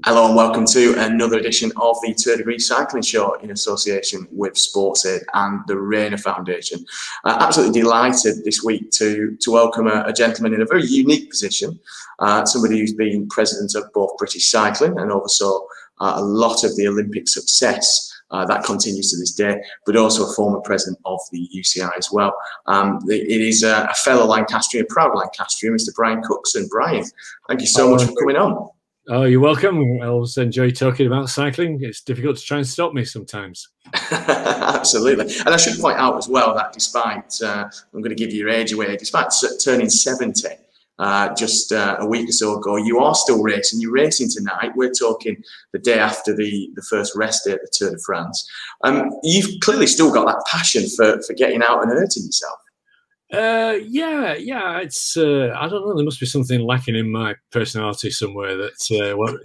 Hello and welcome to another edition of the Tour de Greaves cycling show in association with SportsAid and the Rayner Foundation. Absolutely delighted this week to welcome a gentleman in a very unique position, somebody who's been president of both British cycling and oversaw a lot of the Olympic success that continues to this day, but also a former president of the UCI as well. It is a fellow Lancastrian, proud Lancastrian, Mr. Brian Cookson. Brian, thank you so much for coming on. Oh, you're welcome. I always enjoy talking about cycling. It's difficult to try and stop me sometimes. Absolutely. And I should point out as well that despite, I'm going to give you your age away, despite turning 70 just a week or so ago, you are still racing. You're racing tonight. We're talking the day after the first rest day at the Tour de France. You've clearly still got that passion for getting out and hurting yourself. Yeah. It's I don't know. There must be something lacking in my personality somewhere that what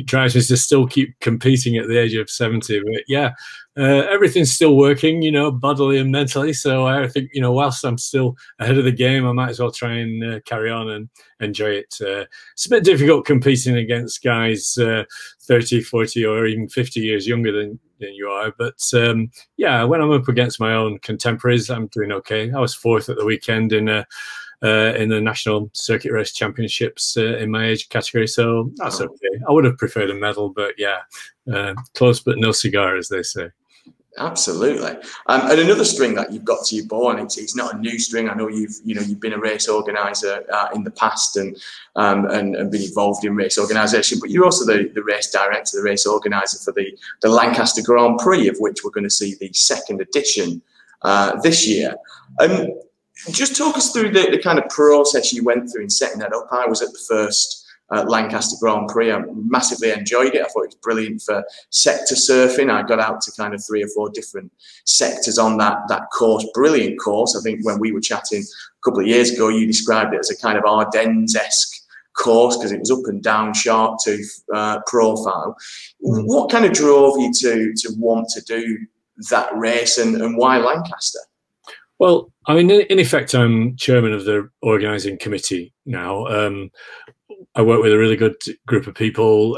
drives me to still keep competing at the age of 70. But yeah, everything's still working, bodily and mentally. So I think, whilst I'm still ahead of the game, I might as well try and carry on and enjoy it. It's a bit difficult competing against guys 30, 40, or even 50 years younger than you are, but yeah, when I'm up against my own contemporaries, I'm doing okay. I was fourth at the weekend in the National Circuit Race Championships in my age category, so that's okay. I would have preferred a medal, but yeah, close but no cigar, as they say. Absolutely. And another string that you've got to your bow, and it's not a new string. I know you've been a race organizer in the past and been involved in race organisation, but you're also the race director, the race organizer for the Lancaster Grand Prix, of which we're going to see the second edition this year. Just talk us through the kind of process you went through in setting that up. I was at the first Lancaster Grand Prix. I massively enjoyed it. I thought it was brilliant for sector surfing. I got out to kind of 3 or 4 different sectors on that course. Brilliant course. I think when we were chatting a couple of years ago, you described it as a kind of Ardennes-esque course because it was up and down, sharp tooth profile. What kind of drove you to want to do that race, and why Lancaster? Well, I mean, in effect, I'm chairman of the organising committee now. I work with a really good group of people,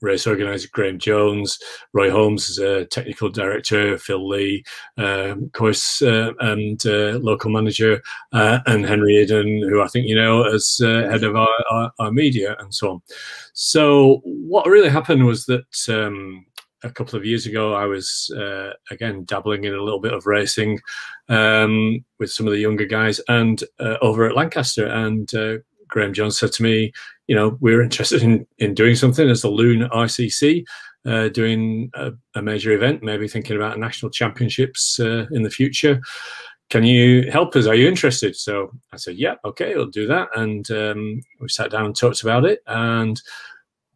race organiser Graham Jones, Roy Holmes is a technical director, Phil Lee, of course, and local manager, and Henry Eden, who I think you know as head of our media and so on. So what really happened was that a couple of years ago, I was, again, dabbling in a little bit of racing with some of the younger guys and over at Lancaster, and Graham Jones said to me, we're interested in doing something as the Loon RCC, doing a major event, maybe thinking about national championships in the future. Can you help us? Are you interested? So I said, yeah, okay, I'll do that. And we sat down and talked about it and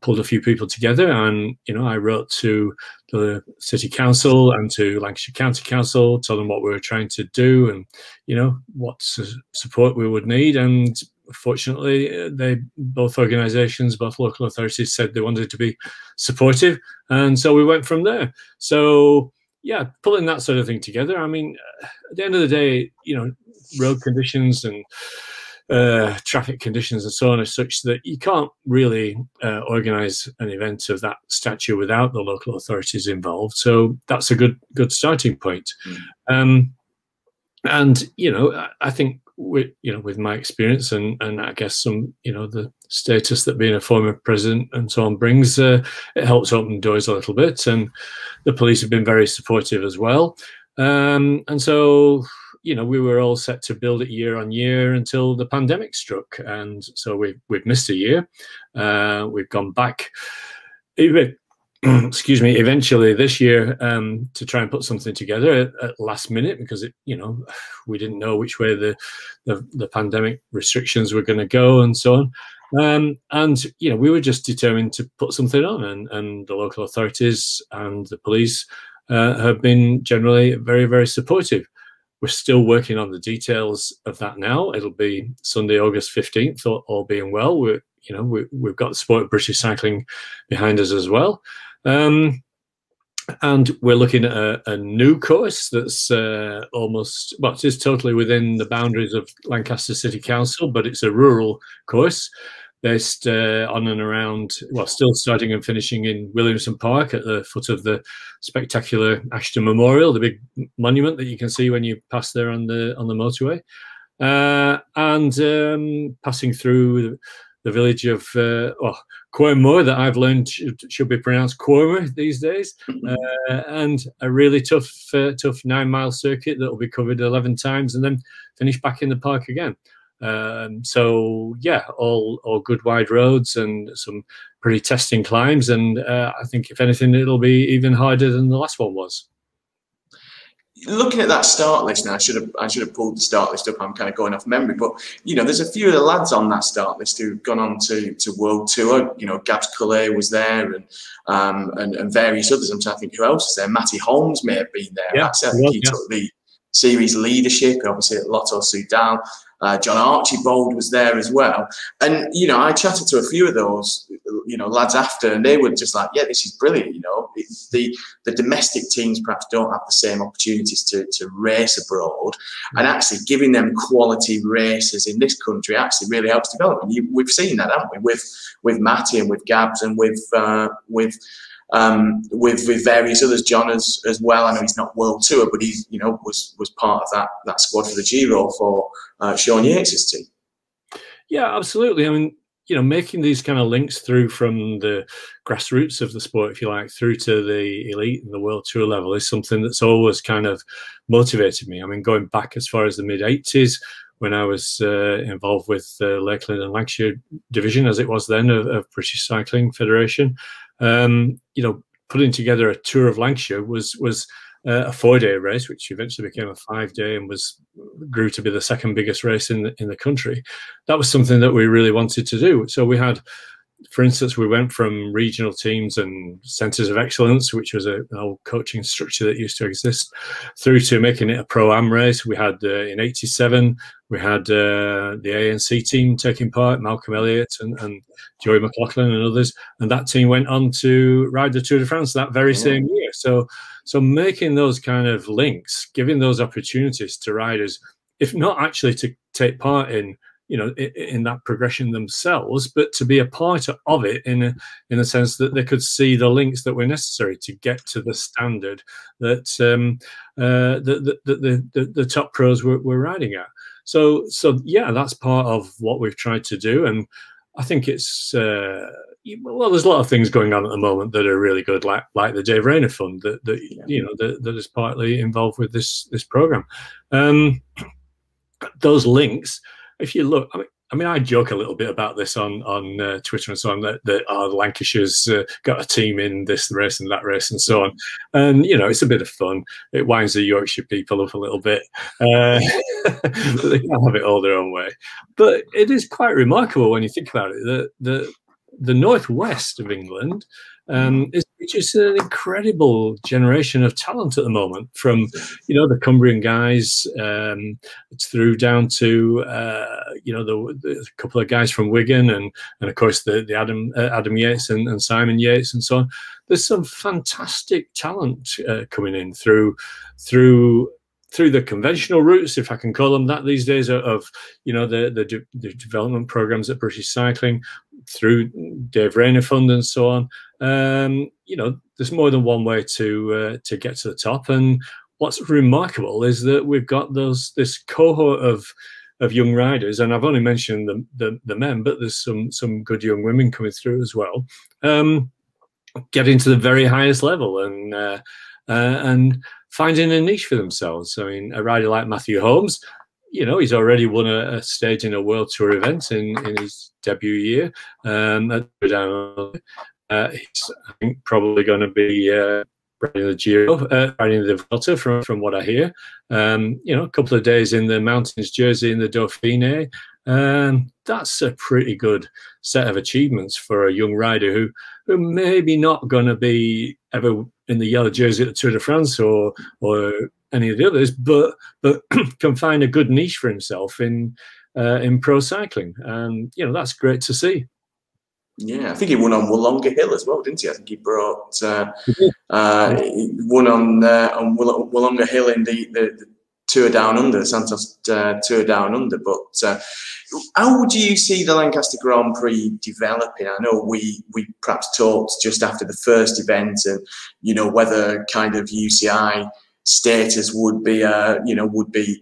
pulled a few people together. And, I wrote to the City Council and to Lancashire County Council, told them what we were trying to do and, what support we would need. And fortunately, both organisations, both local authorities said they wanted to be supportive. And so we went from there. So, yeah, pulling that sort of thing together. I mean, at the end of the day, road conditions and traffic conditions and so on are such that you can't really organise an event of that stature without the local authorities involved. So that's a good starting point. And, I think with my experience and I guess some, the status that being a former president and so on brings, it helps open doors a little bit. And the police have been very supportive as well. And so, we were all set to build it year on year until the pandemic struck. And so we've missed a year. We've gone back even, excuse me, eventually this year to try and put something together at last minute because we didn't know which way the pandemic restrictions were going to go and so on. And we were just determined to put something on, and the local authorities and the police have been generally very, very supportive. We're still working on the details of that now. It'll be Sunday, August 15th, all being well. We've got the sport of British cycling behind us as well. And we're looking at a new course that's it is totally within the boundaries of Lancaster City Council, but it's a rural course based on and around, well, still starting and finishing in Williamson Park at the foot of the spectacular Ashton Memorial, the big monument that you can see when you pass there on the motorway, and passing through the village of Quormore, that I've learned should be pronounced Quormer these days, and a really tough 9-mile circuit that will be covered 11 times and then finish back in the park again. So yeah, all good wide roads and some pretty testing climbs, and I think if anything it'll be even harder than the last one was. Looking at that start list now, I should have pulled the start list up. I'm kind of going off memory, but you know, there's a few of the lads on that start list who've gone on to World Tour. You know, Gabs Cullet was there, and various others. I'm trying to think who else is there. Matty Holmes may have been there. Yeah, I think he took the series leadership, obviously at Lotto Soudal. John Archibald was there as well, and you know, I chatted to a few of those, you know, lads after, and they were just like, yeah, this is brilliant. You know, the domestic teams perhaps don't have the same opportunities to race abroad, and actually giving them quality races in this country actually really helps development. We've seen that, haven't we, with Matty and with Gabs and with various others, John as well. I know he's not World Tour, but he's, you know, was part of that squad for the Giro for Sean Yates' team. Yeah, absolutely. I mean, you know, making these kind of links through from the grassroots of the sport, if you like, through to the elite and the World Tour level is something that's always kind of motivated me. I mean, going back as far as the mid-80s, when I was involved with the Lakeland and Lancashire division, as it was then, of British Cycling Federation, you know, putting together a Tour of Lancashire was a 4-day race, which eventually became a 5-day and grew to be the second biggest race in the country. That was something that we really wanted to do. So we had, for instance, we went from regional teams and centres of excellence, which was an old coaching structure that used to exist, through to making it a pro-am race. We had in '87, we had the ANC team taking part, Malcolm Elliott and Joey McLaughlin and others, and that team went on to ride the Tour de France that very same year. So making those kind of links, giving those opportunities to riders, if not actually to take part in, you know, in that progression themselves, but to be a part of it in a sense that they could see the links that were necessary to get to the standard that the top pros were riding at. So yeah, that's part of what we've tried to do, and I think it's well, there's a lot of things going on at the moment that are really good, like the Dave Rayner Fund you know, that is partly involved with this program. Those links, if you look, I mean, I joke a little bit about this on Twitter and so on, that Lancashire's got a team in this race and that race and so on. And, you know, it's a bit of fun. It winds the Yorkshire people up a little bit. But they can't have it all their own way. But it is quite remarkable when you think about it, that the northwest of England is just an incredible generation of talent at the moment, from, you know, the Cumbrian guys through down to you know, the couple of guys from Wigan and of course the Adam Yates and Simon Yates and so on. There's some fantastic talent coming in through the conventional routes, if I can call them that these days, of you know, the development programs at British Cycling, through Dave Rayner Fund and so on. You know, there's more than one way to get to the top. And what's remarkable is that we've got this cohort of young riders, and I've only mentioned the men, but there's some good young women coming through as well, getting to the very highest level and finding a niche for themselves. I mean, a rider like Matthew Holmes, you know, he's already won a stage in a World Tour event in his debut year. He's, I think, probably going to be riding the Giro, riding the Vuelta from what I hear. You know, a couple of days in the Mountains Jersey in the Dauphiné. That's a pretty good set of achievements for a young rider who maybe not going to be ever in the yellow jersey at the Tour de France or any of the others, but can find a good niche for himself in pro cycling, and you know, that's great to see. Yeah, I think he won on Wollonga Hill as well, didn't he? I think he brought he won on Wollonga Hill in the Tour Down Under, Santos Tour Down Under. But how would you see the Lancaster Grand Prix developing? I know we perhaps talked just after the first event, and whether kind of UCI status would be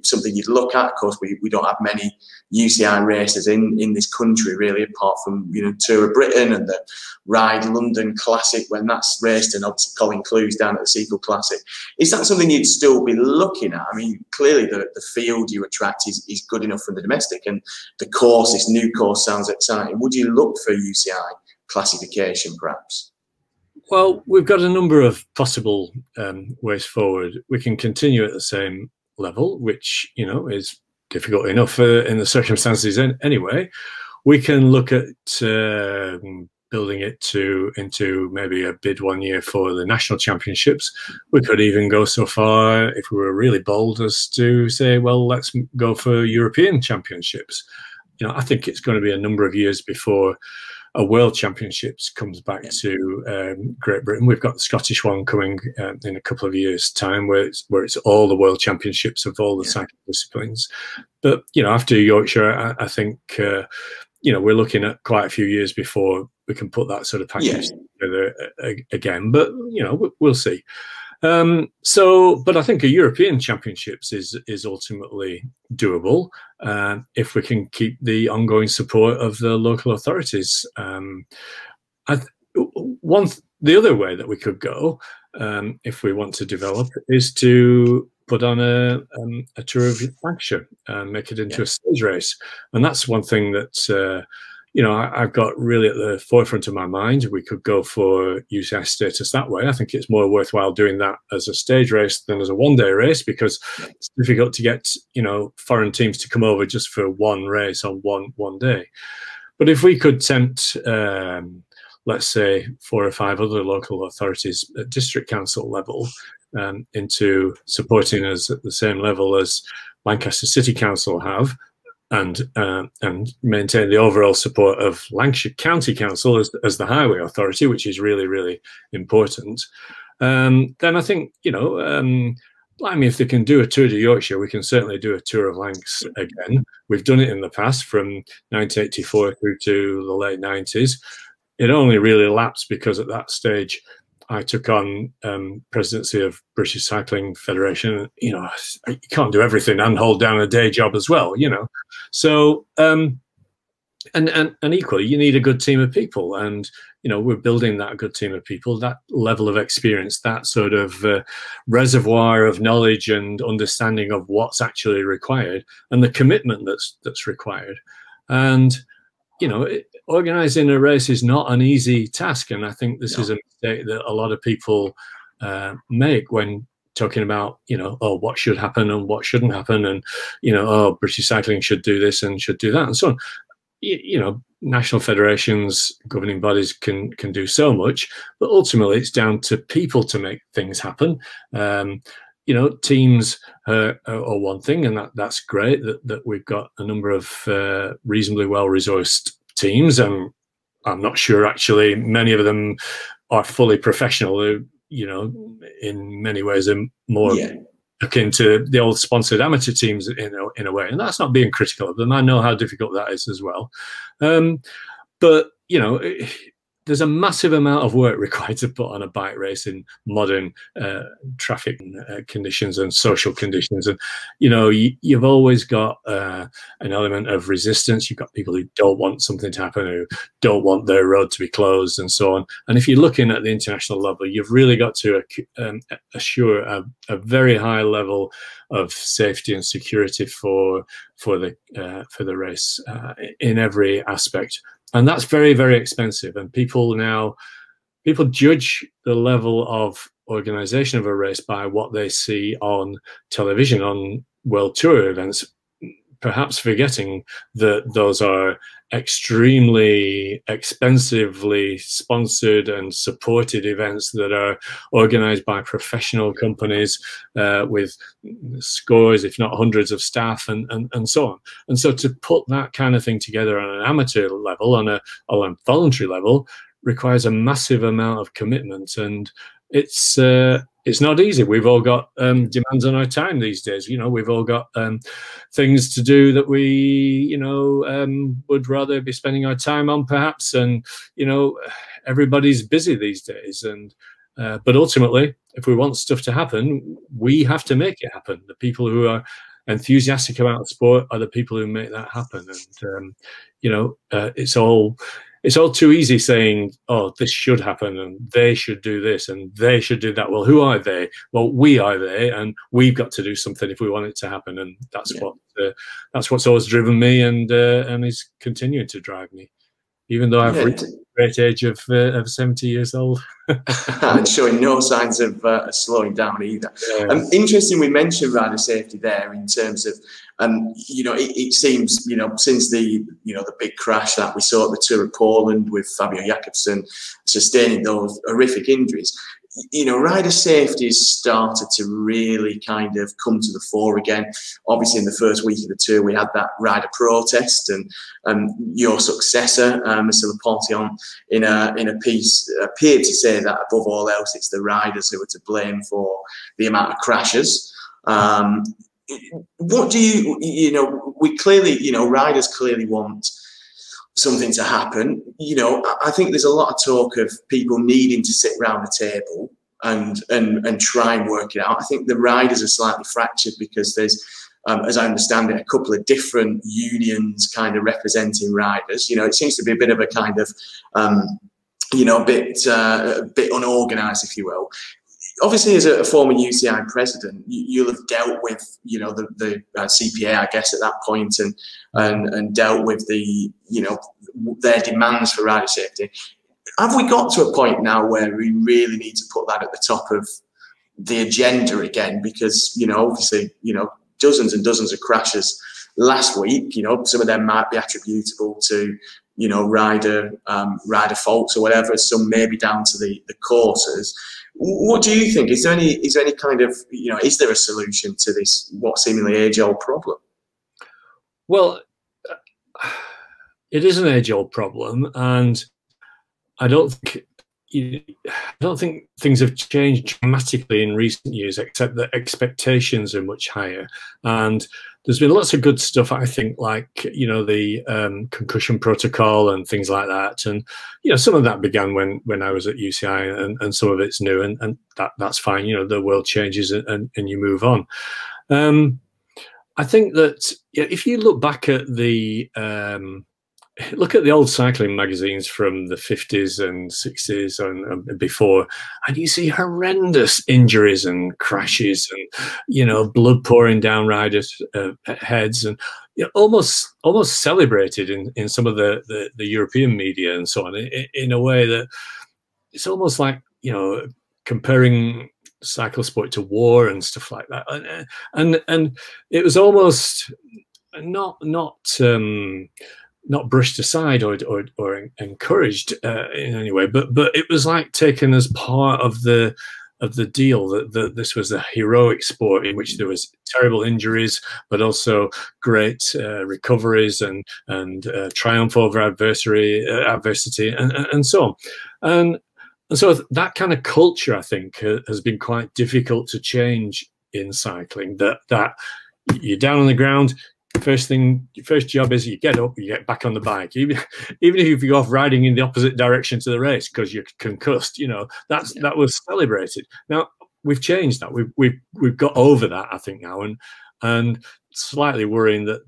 something you'd look at. Of course, we don't have many UCI races in this country really, apart from Tour of Britain and the Ride London Classic when that's raced, and obviously Colin Clues down at the Seagull Classic. Is that something you'd still be looking at? I mean, clearly the field you attract is good enough for the domestic, and the course, this new course, sounds exciting. Would you look for UCI classification perhaps? Well, we've got a number of possible ways forward. We can continue at the same level, which is difficult enough in the circumstances anyway. We can look at building it into maybe a bid one year for the national championships. We could even go so far, if we were really bold, as to say, well, let's go for European championships. I think it's going to be a number of years before a World Championships comes back to Great Britain. We've got the Scottish one coming in a couple of years' time, where it's all the World Championships of all the cycling disciplines. But after Yorkshire, I think we're looking at quite a few years before we can put that sort of package together again. But we'll see. But I think a European Championships is ultimately doable if we can keep the ongoing support of the local authorities. The other way that we could go, if we want to develop, is to put on a Tour of Lancashire and make it into a stage race. And that's one thing that I've got really at the forefront of my mind. We could go for UCI status that way. I think it's more worthwhile doing that as a stage race than as a one-day race, because it's difficult to get foreign teams to come over just for one race on one day. But if we could tempt let's say 4 or 5 other local authorities at district council level into supporting us at the same level as Lancaster City Council have, and maintain the overall support of Lancashire County Council as the highway authority, which is really, really important, then I think, if they can do a Tour de Yorkshire, we can certainly do a Tour of Lancs again. We've done it in the past from 1984 through to the late 90s. It only really lapsed because at that stage I took on presidency of British Cycling Federation. You can't do everything and hold down a day job as well, So, and equally, you need a good team of people, and we're building that good team of people, that level of experience, that sort of reservoir of knowledge and understanding of what's actually required, and the commitment that's required. And organising a race is not an easy task, and I think this is a mistake that a lot of people make when talking about, what should happen and what shouldn't happen, and British cycling should do this and should do that, and so on. National federations, governing bodies can do so much, but ultimately it's down to people to make things happen. Teams are one thing, and that's great that we've got a number of reasonably well-resourced teams, and I'm not sure actually many of them are fully professional. In many ways are more akin to the old sponsored amateur teams in a way, and that's not being critical of them. I know how difficult that is as well, but there's a massive amount of work required to put on a bike race in modern traffic conditions and social conditions. And, you've always got an element of resistance. You've got people who don't want something to happen, who don't want their road to be closed and so on. And if you're looking at the international level, you've really got to assure a very high level of safety and security for the race in every aspect. And that's very, very expensive. And people judge the level of organisation of a race by what they see on television, on World Tour events, perhaps forgetting that those are extremely expensively sponsored and supported events that are organised by professional companies with scores, if not hundreds of staff and so on. And so to put that kind of thing together on an amateur level, on a voluntary level, requires a massive amount of commitment. And it's it's not easy. We've all got demands on our time these days. You know, we've all got things to do that we, you know, would rather be spending our time on, perhaps. And you know, everybody's busy these days. And but ultimately, if we want stuff to happen, we have to make it happen. The people who are enthusiastic about sport are the people who make that happen. And you know, it's all too easy saying, oh, this should happen and they should do this and they should do that. Well, who are they? Well, we are they, and we've got to do something if we want it to happen. And that's that's what's always driven me, and is continuing to drive me, even though I've reached the great age of 70 years old. And showing no signs of slowing down either. Yeah. Interesting, we mentioned rider safety there in terms of, you know, it seems, you know, since the big crash that we saw at the Tour of Poland with Fabio Jakobsen sustaining those horrific injuries, you know, rider safety has started to really kind of come to the fore again. Obviously, in the first week of the tour, we had that rider protest, and your successor, Mr. Lapontion, in a piece appeared to say that above all else, it's the riders who are to blame for the amount of crashes. What do you know? We clearly, you know, riders clearly want something to happen. You know, I think there's a lot of talk of people needing to sit around the table and try and work it out. I think the riders are slightly fractured because there's, as I understand it, a couple of different unions kind of representing riders. You know, it seems to be a bit of a kind of, you know, a bit unorganised, if you will. Obviously, as a former UCI president, you'll have dealt with, you know, the CPA, I guess, at that point, and dealt with the, you know, their demands for rider safety. Have we got to a point now where we really need to put that at the top of the agenda again? Because, you know, obviously, you know, dozens and dozens of crashes last week. You know, some of them might be attributable to, you know, rider faults or whatever. Some may be down to the courses. What do you think? Is there any kind of, you know, is there a solution to this what seemingly age-old problem? Well, it is an age-old problem, and I don't think things have changed dramatically in recent years, except that expectations are much higher. And there's been lots of good stuff, I think, like, you know, the concussion protocol and things like that. And, you know, some of that began when I was at UCI, and some of it's new, and that's fine. You know, the world changes and you move on. I think that, yeah, if you look back at the old cycling magazines from the 50s and 60s and before, and you see horrendous injuries and crashes and, you know, blood pouring down riders' heads, and, you know, almost celebrated in some of the European media and so on, in a way that it's almost like, you know, comparing cycle sport to war and stuff like that, and it was almost not brushed aside or encouraged in any way, but it was like taken as part of the deal that this was a heroic sport in which there was terrible injuries, but also great recoveries and triumph over adversity and so on. And so that kind of culture, I think, has been quite difficult to change in cycling. That you're down on the ground. First job is you get up, you get back on the bike. Even if you go off riding in the opposite direction to the race because you're concussed, you know, that was celebrated. Now we've changed that. We've got over that, I think, now, and slightly worrying that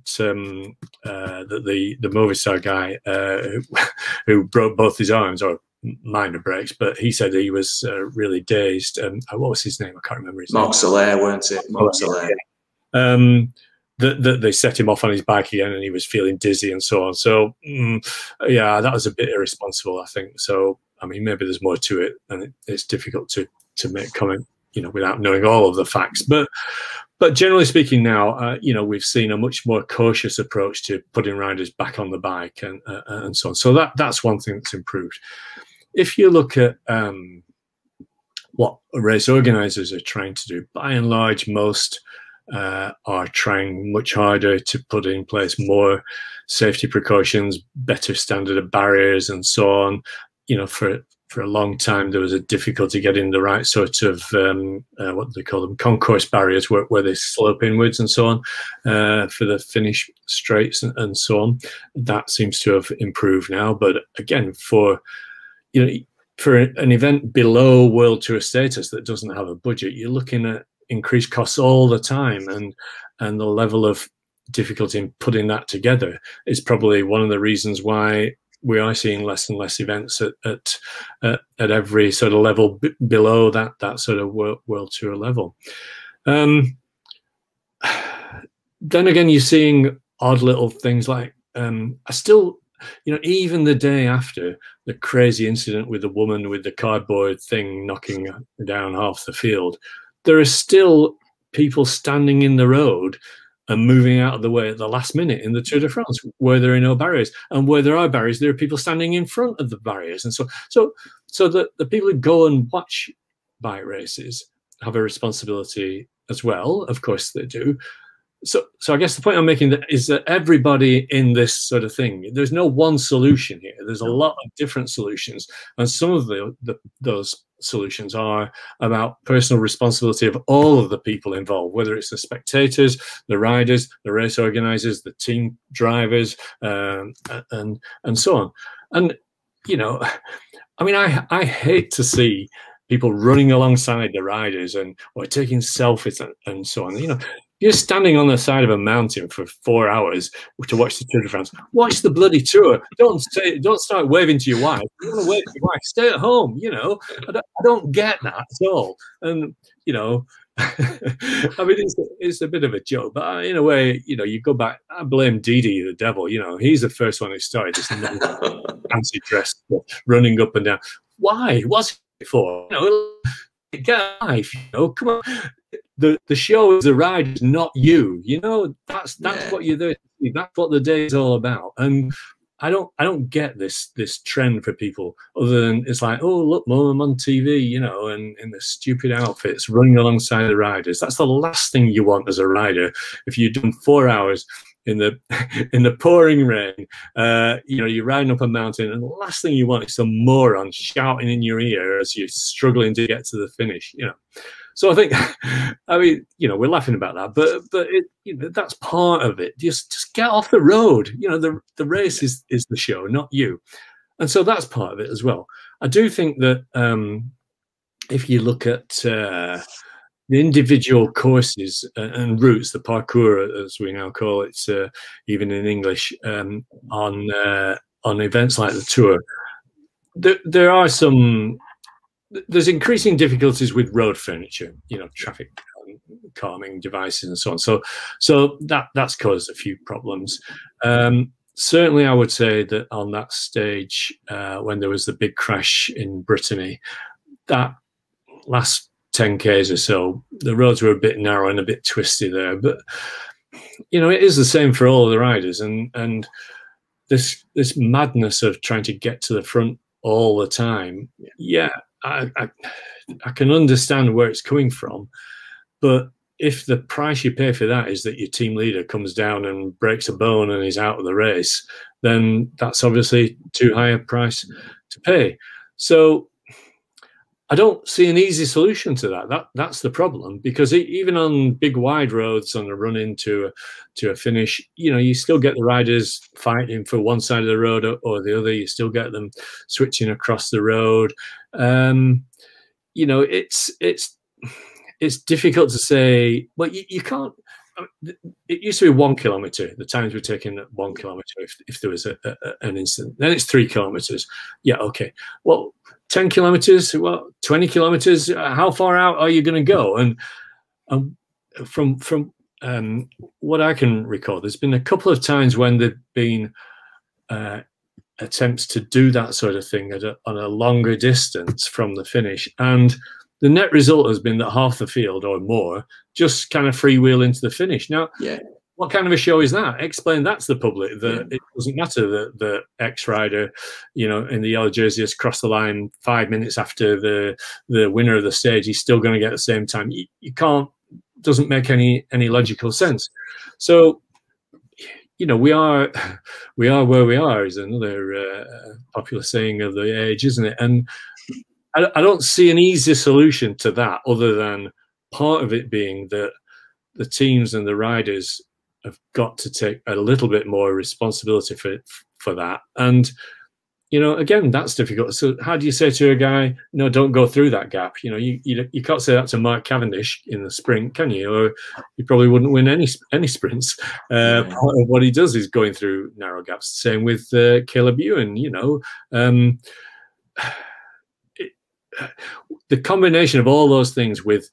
that the Movistar guy who broke both his arms, or minor breaks, but he said he was really dazed. What was his name? I can't remember his name. Marc Soler, weren't it? Marc Soler. Yeah. That they set him off on his bike again, and he was feeling dizzy and so on. So, yeah, that was a bit irresponsible, I think. So, I mean, maybe there's more to it, and it's difficult to make comment, you know, without knowing all of the facts. But generally speaking, now, you know, we've seen a much more cautious approach to putting riders back on the bike and so on. So that's one thing that's improved. If you look at what race organisers are trying to do, by and large, most are trying much harder to put in place more safety precautions, better standard of barriers and so on, you know, for for a long time there was a difficulty getting the right sort of what do they call them, concourse barriers where they slope inwards and so on for the finish straights and so on. That seems to have improved now, but again, for for an event below World Tour status that doesn't have a budget, you're looking at increased costs all the time, and the level of difficulty in putting that together is probably one of the reasons why we are seeing less and less events at every sort of level below that sort of World Tour level. Then again, you're seeing odd little things like I still, even the day after the crazy incident with the woman with the cardboard thing knocking down half the field, there are still people standing in the road and moving out of the way at the last minute in the Tour de France where there are no barriers. And where there are barriers, there are people standing in front of the barriers. And so the people who go and watch bike races have a responsibility as well. Of course they do. So I guess the point I'm making is that everybody in this sort of thing, there's no one solution here. There's a lot of different solutions. And some of those solutions are about personal responsibility of all of the people involved, whether it's the spectators, the riders, the race organizers, the team drivers, and so on. And, I mean, I hate to see people running alongside the riders or taking selfies and so on. You're standing on the side of a mountain for 4 hours to watch the Tour de France. Watch the bloody tour. Don't start waving to your wife. You want to wave to your wife, stay at home. I don't get that at all. And I mean, it's a bit of a joke, but in a way, you go back. I blame Didi, the devil. He's the first one who started this fancy dress running up and down. Why? What's it for? Get a life. Come on. The show is the ride, not you. That's what you're there to see. That's what the day is all about. And I don't get this trend for people other than it's like, oh look, Mum, I'm on TV, and in the stupid outfits running alongside the riders. That's the last thing you want as a rider. If you've done 4 hours in the pouring rain, you're riding up a mountain, and the last thing you want is some moron shouting in your ear as you're struggling to get to the finish. So I think, I mean, we're laughing about that, but that's part of it. Just get off the road. The race is the show, not you. And so that's part of it as well. I do think that if you look at the individual courses and routes, the parcours, as we now call it, even in English, on events like the Tour, there are there's increasing difficulties with road furniture, traffic calming devices and so on. So that's caused a few problems. Certainly, I would say that on that stage, when there was the big crash in Brittany, that last 10 Ks or so, the roads were a bit narrow and a bit twisty there. But it is the same for all of the riders, and this madness of trying to get to the front all the time. Yeah. I can understand where it's coming from, but if the price you pay for that is that your team leader comes down and breaks a bone and is out of the race, then that's obviously too high a price to pay. So I don't see an easy solution to that. That's the problem, because even on big wide roads on a run into a finish, you still get the riders fighting for one side of the road or the other. You still get them switching across the road. It's difficult to say. Well, you can't. It used to be 1 kilometre. The times were taken at 1 kilometre if there was an incident. Then it's 3 kilometres. Yeah, okay. Well, 10 kilometres, 20 kilometres, how far out are you going to go? And from what I can recall, there's been a couple of times when there've been attempts to do that sort of thing on a longer distance from the finish. And the net result has been that half the field or more just kind of freewheel into the finish. Now, what kind of a show is that? Explain that to the public. It doesn't matter that the ex-rider, in the yellow jersey has crossed the line 5 minutes after the winner of the stage. He's still going to get the same time. You can't. Doesn't make any logical sense. So, we are where we are is another popular saying of the age, isn't it? And I don't see an easy solution to that, other than part of it being that the teams and the riders have got to take a little bit more responsibility for that. And you know, again, that's difficult. So how do you say to a guy, no, don't go through that gap? You know, you can't say that to Mark Cavendish in the sprint, can you? Or he probably wouldn't win any sprints. Part of what he does is going through narrow gaps. Same with Caleb Ewan, you know. The combination of all those things with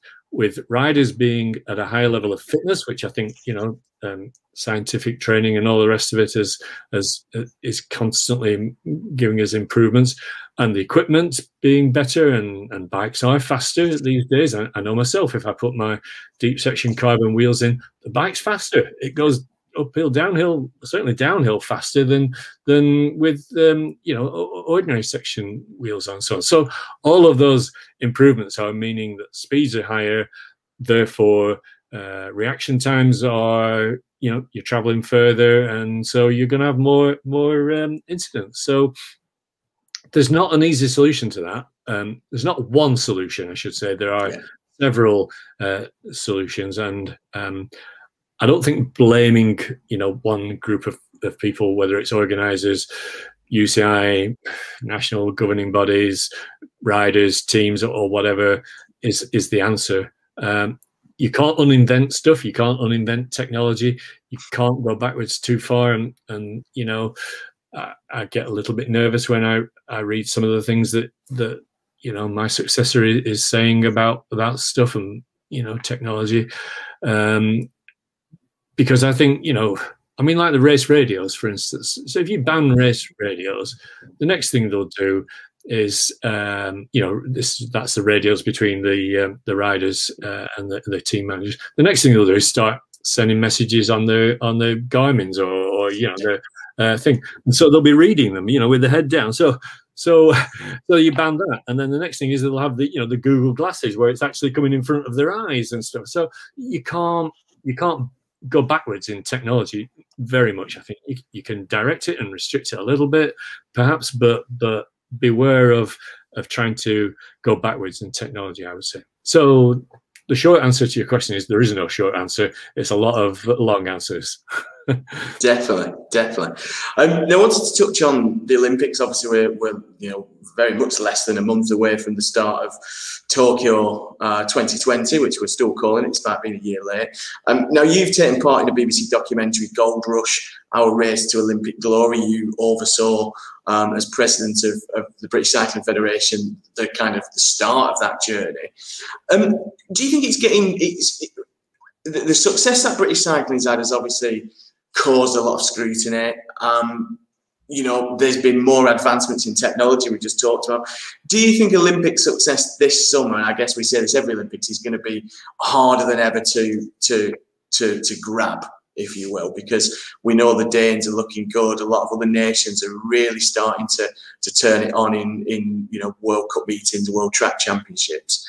riders being at a higher level of fitness, which I think, you know, scientific training and all the rest of it is constantly giving us improvements, and the equipment being better, and bikes are faster these days. I know myself, if I put my deep section carbon wheels in, the bike's faster. It goes uphill, downhill, certainly downhill faster than with you know, ordinary section wheels on. So all of those improvements are meaning that speeds are higher, therefore reaction times are, you know, you're traveling further, and so you're going to have more incidents. So there's not an easy solution to that. There's not one solution, I should say. There are several solutions, and I don't think blaming, you know, one group of people, whether it's organisers, UCI, national governing bodies, riders, teams, or whatever, is the answer. You can't uninvent stuff. You can't uninvent technology. You can't go backwards too far. And you know, I get a little bit nervous when I read some of the things that you know, my successor is saying about stuff and, you know, technology. Because I think, you know, I mean, like the race radios, for instance. So if you ban race radios, the next thing they'll do is, you know, that's the radios between the riders and the team managers. The next thing they'll do is start sending messages on the Garmin's or you know, the thing, and so they'll be reading them, you know, with the head down. So you ban that, and then the next thing is they'll have the, you know, the Google glasses where it's actually coming in front of their eyes and stuff. So you can't go backwards in technology very much. I think you can direct it and restrict it a little bit, perhaps, but beware of trying to go backwards in technology, I would say. So the short answer to your question is there is no short answer. It's a lot of long answers. Definitely. Now, I wanted to touch on the Olympics. Obviously, we're you know, very much less than a month away from the start of Tokyo 2020, which we're still calling it, despite being a year late. Now, you've taken part in the BBC documentary Gold Rush, Our Race to Olympic Glory. You oversaw, as president of the British Cycling Federation, the kind of the start of that journey. Do you think the success that British cycling's had has obviously caused a lot of scrutiny? You know, there's been more advancements in technology we just talked about. Do you think Olympic success this summer, and I guess we say this every Olympics, is going to be harder than ever to grab, if you will, because we know the Danes are looking good. A lot of other nations are really starting to turn it on in you know, World Cup meetings, World Track Championships.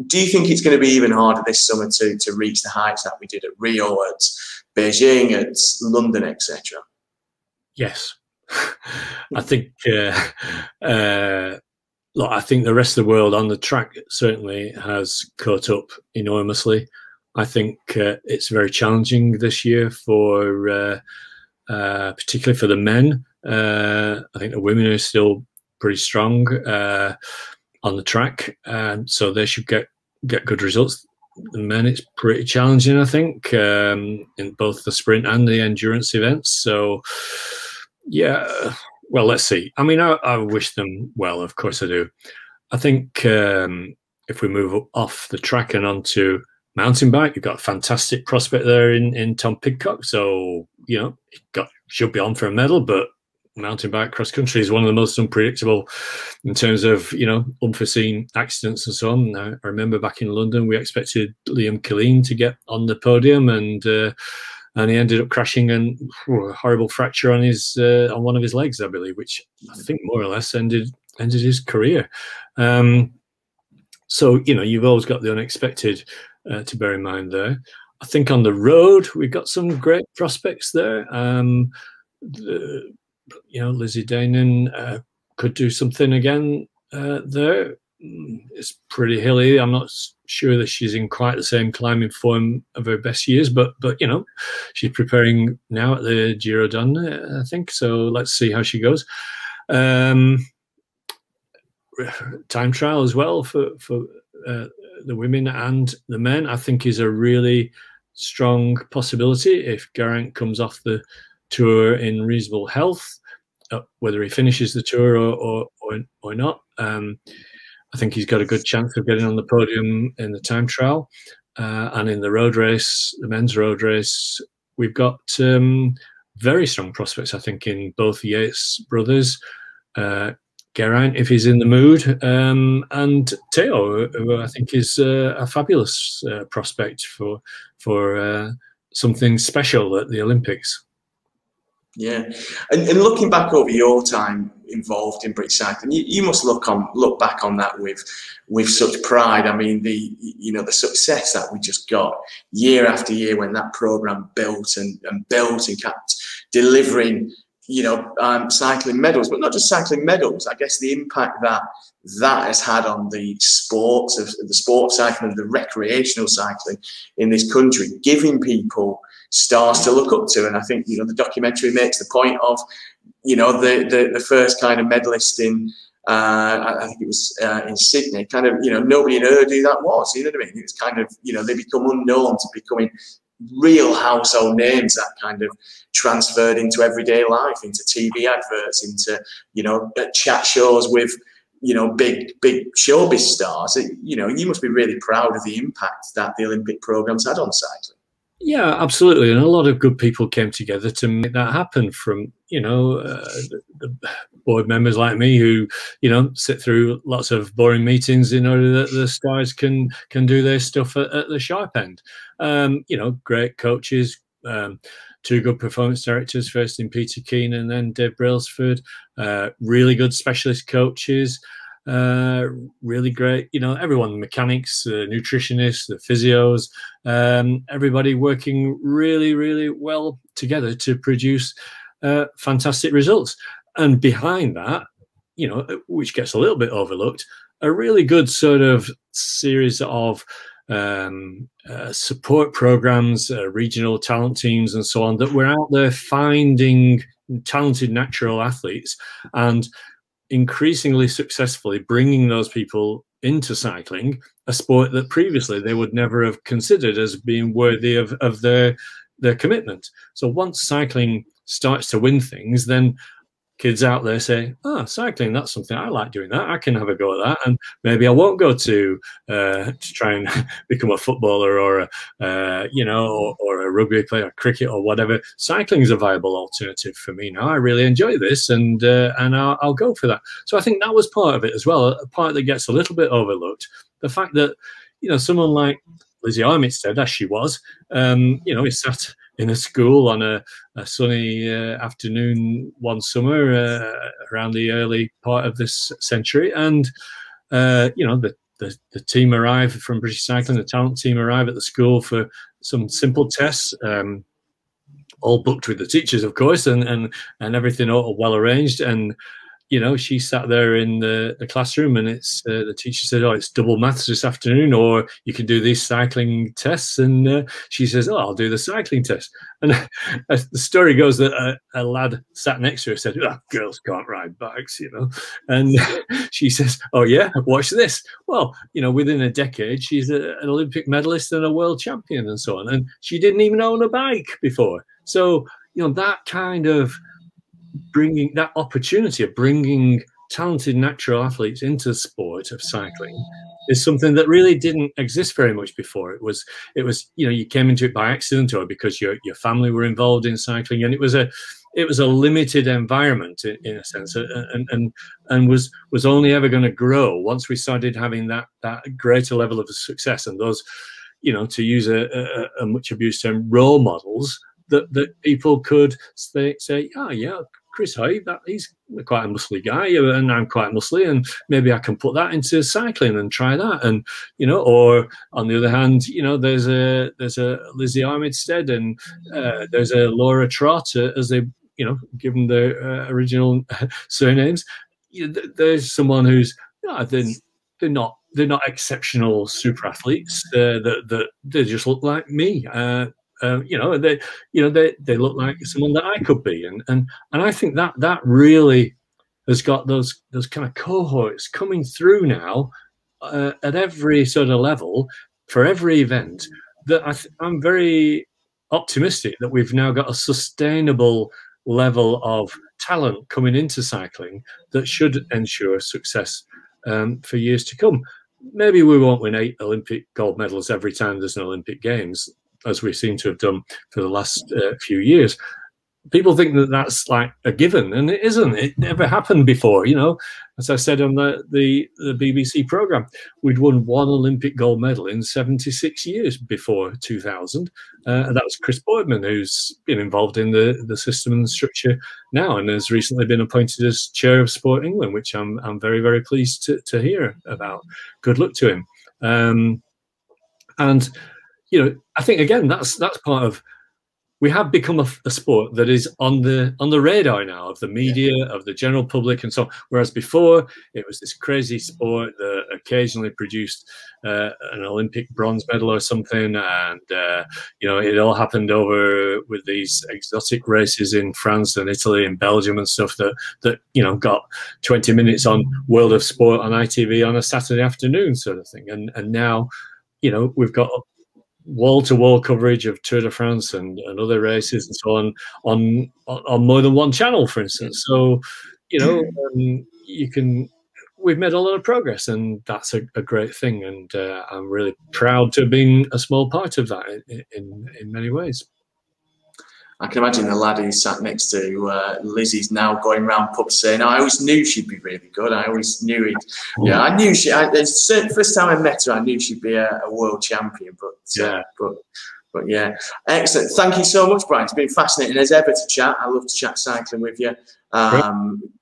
Do you think it's going to be even harder this summer to reach the heights that we did at Rio, at Beijing, at London, etc.? Yes. I think look, I think the rest of the world on the track certainly has caught up enormously. I think it's very challenging this year for particularly for the men. I think the women are still pretty strong on the track, so they should get good results. The men, it's pretty challenging, I think, in both the sprint and the endurance events. So yeah, well, let's see. I mean, I wish them well, of course I do. I think if we move off the track and onto mountain bike, you've got a fantastic prospect there in Tom Pidcock. So, you know, should be on for a medal, but mountain bike cross country is one of the most unpredictable in terms of, you know, unforeseen accidents and so on. I remember back in London, we expected Liam Killeen to get on the podium, and he ended up crashing and a horrible fracture on his on one of his legs, I believe, which I think more or less ended his career. So, you know, you've always got the unexpected to bear in mind there. I think on the road, we've got some great prospects there. You know, Lizzie Danon could do something again there. it's pretty hilly. I'm not sure that she's in quite the same climbing form of her best years, but you know, she's preparing now at the Giro Donne, I think. So let's see how she goes. Time trial as well for the women and the men, I think, is a really strong possibility if Geraint comes off the tour in reasonable health, whether he finishes the tour or not. I think he's got a good chance of getting on the podium in the time trial, and in the road race, the men's road race, we've got very strong prospects, I think, in both Yates brothers, Geraint, if he's in the mood, and Theo, who I think is a fabulous prospect for something special at the Olympics. Yeah, and looking back over your time involved in British cycling, you must look back on that with such pride. I mean, the success that we just got year after year when that program built and kept delivering, cycling medals, but not just cycling medals. I guess the impact that has had on the sport cycling, the recreational cycling in this country, giving people stars to look up to. And I think, the documentary makes the point of, the first kind of medalist in, I think it was in Sydney, kind of, nobody had heard who that was, you know what I mean? It was kind of, they become unknown to becoming real household names that kind of transferred into everyday life, into TV adverts, into, chat shows with, big showbiz stars. You must be really proud of the impact that the Olympic program's had on cycling. Yeah, absolutely. And a lot of good people came together to make that happen, from, the board members like me who, sit through lots of boring meetings in order that the stars can do their stuff at the sharp end. Great coaches, two good performance directors, first in Peter Keane and then Dave Brailsford, really good specialist coaches, really great, everyone, the mechanics, the nutritionists, the physios, everybody working really, really well together to produce fantastic results. And behind that, which gets a little bit overlooked, a really good sort of series of support programs, regional talent teams and so on, that were out there finding talented natural athletes and increasingly successfully bringing those people into cycling, a sport that previously they would never have considered as being worthy of their commitment. So once cycling starts to win things, then kids out there say, cycling, that's something I like doing that. I can have a go at that. And maybe I won't go to try and become a footballer or or a rugby player, or cricket or whatever. Cycling is a viable alternative for me now. I really enjoy this, and I'll go for that. So I think that was part of it as well, a part that gets a little bit overlooked. The fact that, someone like Lizzie Armitstead, as she was, is sat in a school on a sunny afternoon one summer around the early part of this century, and the team arrive from British Cycling, the talent team arrive at the school for some simple tests, all booked with the teachers, of course, and everything all well arranged. And she sat there in the classroom, and it's the teacher said, it's double maths this afternoon, or you can do these cycling tests. And she says, I'll do the cycling test. And the story goes that a lad sat next to her said, girls can't ride bikes, And she says, oh yeah, watch this. Well, within a decade, she's an Olympic medalist and a world champion and so on. And she didn't even own a bike before. So, that kind of bringing that opportunity of bringing talented natural athletes into the sport of cycling is something that really didn't exist very much before. It was you came into it by accident or because your family were involved in cycling, and it was a limited environment in a sense, and was only ever going to grow once we started having that greater level of success, and those, to use a much abused term, role models that people could say, Chris Hoy, he's quite a muscly guy, and I'm quite muscly, and maybe I can put that into cycling and try that. And or on the other hand, there's a Lizzie Armitstead, and there's a Laura Trott, as they given their original surnames. There's someone who's then they're not exceptional super athletes. That they just look like me. You know, they look like someone that I could be, and I think that really has got those kind of cohorts coming through now at every sort of level for every event. That I'm very optimistic that we've now got a sustainable level of talent coming into cycling that should ensure success for years to come. Maybe we won't win 8 Olympic gold medals every time there's an Olympic Games, as we seem to have done for the last few years. People think that that's like a given, and it isn't. It never happened before. You know, as I said on the BBC programme, we'd won 1 Olympic gold medal in 76 years before 2000. And that was Chris Boardman, who's been involved in the system and the structure now, and has recently been appointed as chair of Sport England, which I'm very, very pleased to hear about. Good luck to him. And you know, I think again that's part of. We have become a sport that is on the radar now of the media, of the general public, and so on. Whereas before, it was this crazy sport that occasionally produced an Olympic bronze medal or something, and you know, it all happened over with these exotic races in France and Italy and Belgium and stuff that you know got 20 minutes on World of Sport on ITV on a Saturday afternoon sort of thing. And now, you know, we've got wall-to-wall coverage of Tour de France and other races and so on more than one channel, for instance. So, you know, we've made a lot of progress, and that's a great thing. And I'm really proud to have been a small part of that in many ways. I can imagine the lad who sat next to Lizzie's now going around pubs saying, I always knew she'd be really good. I always knew it. Yeah, I knew the first time I met her, I knew she'd be a world champion. But yeah, excellent. Thank you so much, Brian. It's been fascinating as ever to chat. I love to chat cycling with you.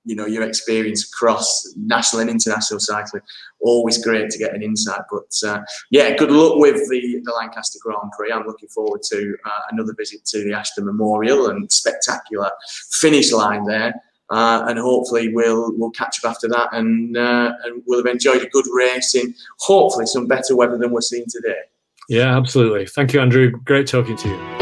You know, your experience across national and international cycling, always great to get an insight. But yeah, good luck with the Lancaster Grand Prix. I'm looking forward to another visit to the Ashton Memorial and spectacular finish line there. And hopefully we'll catch up after that, and we'll have enjoyed a good race in hopefully some better weather than we're seeing today. Yeah, absolutely. Thank you, Andrew. Great talking to you.